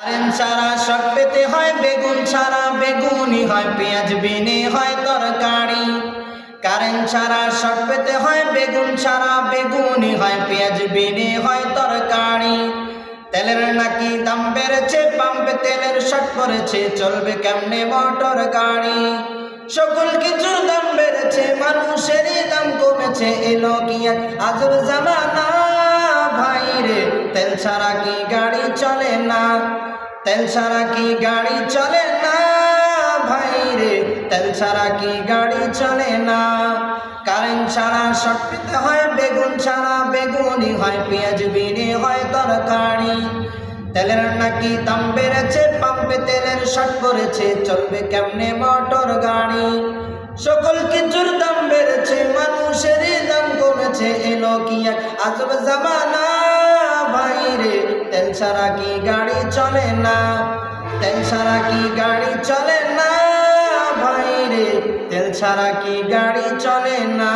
Current ছাড়া শক পেতে হয় বেগুন ছাড়া বেগুনি হয় পেঁয়াজ বিনে হয় তরকারি। কারেন্ট ছাড়া শক পেতে হয় বেগুন ছাড়া বেগুনি হয় পেঁয়াজ বিনে হয় তরকারি। তেলের নাকি দাম বেড়েছে পাম্পে তেলের শক পড়েছে চলবে কেমনে মোটর গাড়ি। সকল কিছুর দাম বেড়েছে মানুষেরই দাম কমেছে এলো কি এক আজব জামানা ভাই রে। তেল ছাড়া কি গাড়ি চলে না, তেল ছাড়া কি গাড়ি চলে না ভাই রে, তেল ছাড়া কি গাড়ি চলে না। কারেন্ট ছাড়া শক পেতে হয় বেগুন ছাড়া বেগুনি হয় পেঁয়াজ বিনে হয় তরকারি। তেলের নাকি দাম বেড়েছে পাম্পে তেলের শক পড়েছে চলবে কেমনে মোটর গাড়ি। সকল কিছুর দাম বেড়েছে মানুষেরই দাম কমেছে এলো কি এক আজব জামানা ভাই রে। তেল ছাড়া কি গাড়ি চলে না, তেল ছাড়া কি গাড়ি চলে না ভাই রে, তেল ছাড়া কি গাড়ি চলে না।